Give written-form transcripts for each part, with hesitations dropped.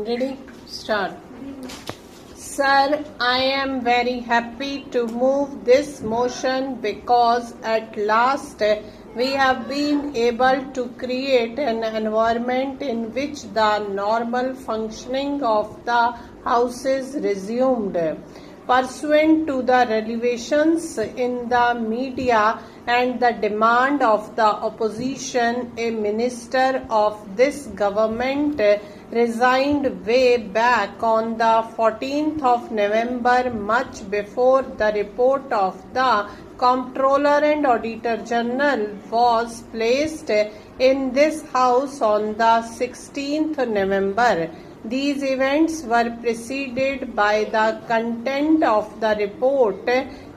Ready? Start. Sir, I am very happy to move this motion because at last we have been able to create an environment in which the normal functioning of the House is resumed. Pursuant to the revelations in the media and the demand of the opposition, a minister of this government resigned way back on the 14th of November, much before the report of the Comptroller and Auditor General was placed in this House on the 16th November. These events were preceded by the content of the report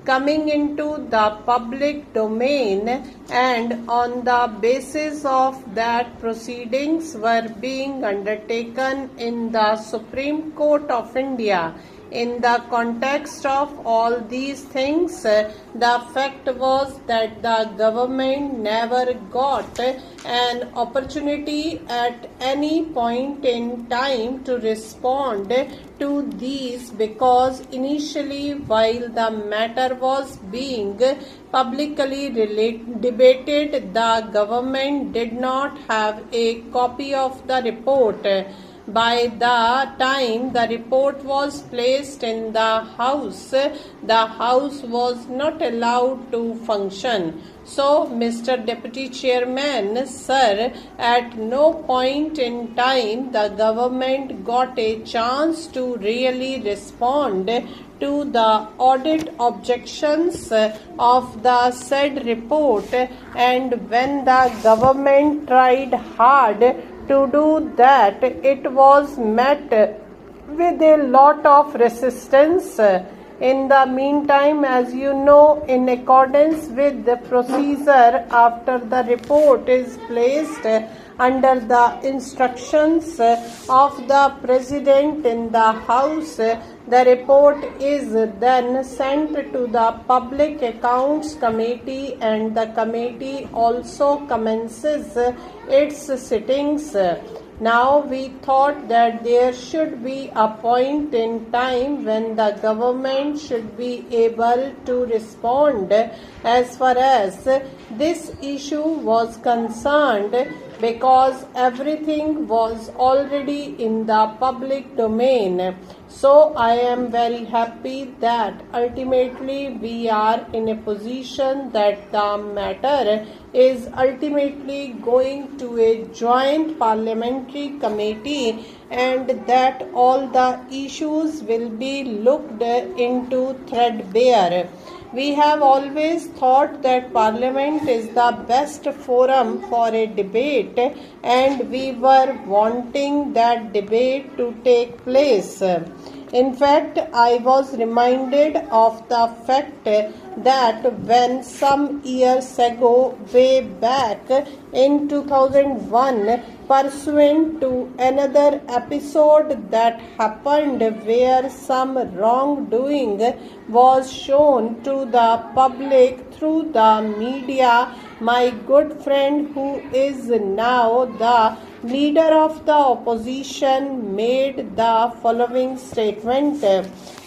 coming into the public domain, and on the basis of that proceedings were being undertaken in the Supreme Court of India. In the context of all these things, the fact was that the government never got an opportunity at any point in time to respond to these, because initially, while the matter was being publicly debated, the government did not have a copy of the report. By the time the report was placed in the House was not allowed to function. So, Mr. Deputy Chairman, sir, at no point in time the government got a chance to really respond to the audit objections of the said report, and when the government tried hard to do that, it was met with a lot of resistance. In the meantime, as you know, in accordance with the procedure, after the report is placed under the instructions of the President in the House, the report is then sent to the Public Accounts Committee, and the committee also commences its sittings. Now we thought that there should be a point in time when the government should be able to respond as far as this issue was concerned, because everything was already in the public domain. So I am very happy that ultimately we are in a position that the matter is ultimately going to a joint parliamentary committee, and that all the issues will be looked into threadbare. We have always thought that Parliament is the best forum for a debate, and we were wanting that debate to take place. In fact, I was reminded of the fact that when some years ago, way back in 2001, pursuant to another episode that happened where some wrongdoing was shown to the public through the media, my good friend, who is now the leader of the opposition, made the following statement.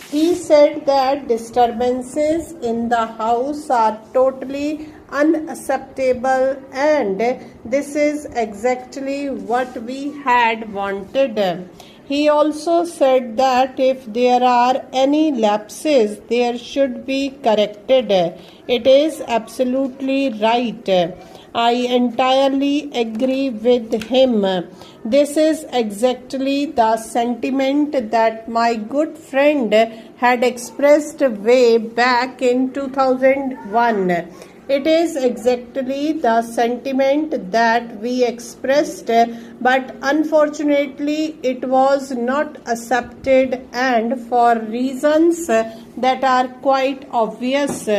He said that disturbances in the House are totally unacceptable, and this is exactly what we had wanted. He also said that if there are any lapses, they should be corrected. It is absolutely right. I entirely agree with him. This is exactly the sentiment that my good friend had expressed way back in 2001. It is exactly the sentiment that we expressed, but unfortunately it was not accepted, and for reasons that are quite obvious.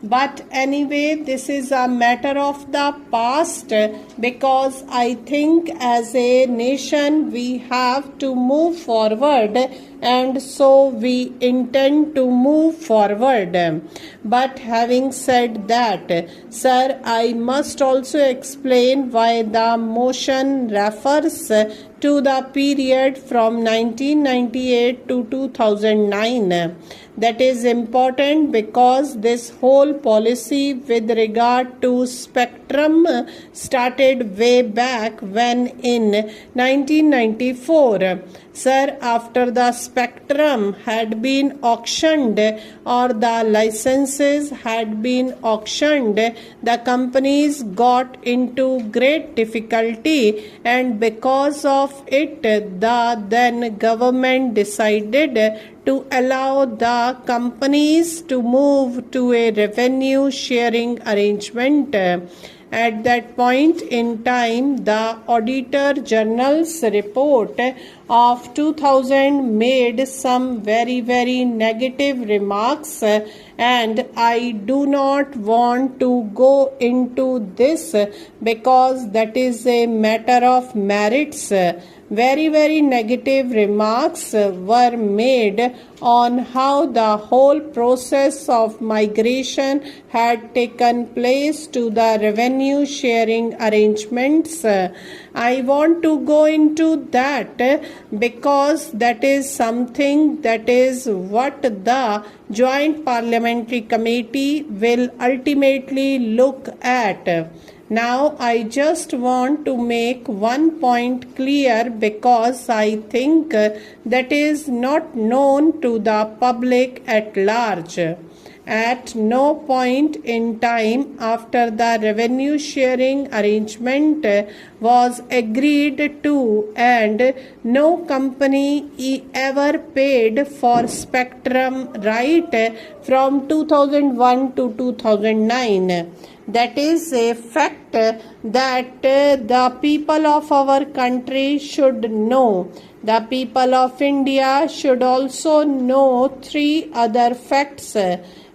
But anyway, this is a matter of the past, because I think as a nation we have to move forward, and so we intend to move forward. But having said that, sir, I must also explain why the motion refers to the period from 1998 to 2009. That is important because this whole policy with regard to spectrum started way back when in 1994. Sir, after the spectrum had been auctioned or the licenses had been auctioned, the companies got into great difficulty, and because of it, the then government decided to allow the companies to move to a revenue sharing arrangement. At that point in time, the Auditor General's report of 2000 made some very negative remarks, and I do not want to go into this because that is a matter of merits. Very negative remarks were made on how the whole process of migration had taken place to the revenue sharing arrangements. I want to go into that because that is something that is what the Joint Parliamentary Committee will ultimately look at. Now, I just want to make one point clear because I think that is not known to the public at large. At no point in time after the revenue sharing arrangement was agreed to, and no company ever paid for spectrum right from 2001 to 2009. That is a fact that the people of our country should know. The people of India should also know three other facts.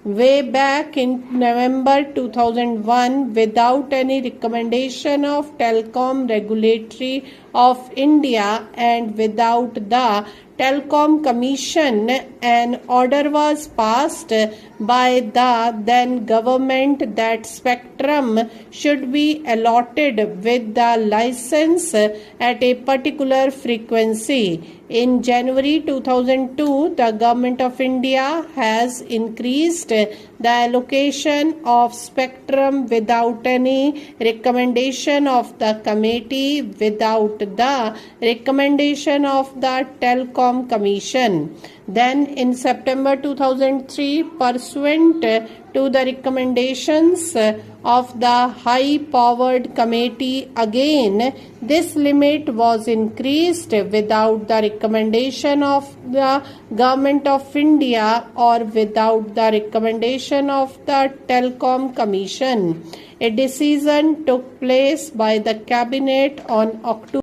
Way back in November 2001, without any recommendation of Telecom Regulatory of India and without the Telecom Commission, an order was passed by the then government that spectrum should be allotted with the license at a particular frequency. In January 2002, the Government of India has increased the allocation of spectrum without any recommendation of the committee, without the recommendation of the Telecom Commission. Then in September 2003, pursuant to the recommendations of the high-powered committee, again this limit was increased without the recommendation of the Government of India or without the recommendation of the Telecom Commission. A decision took place by the Cabinet on October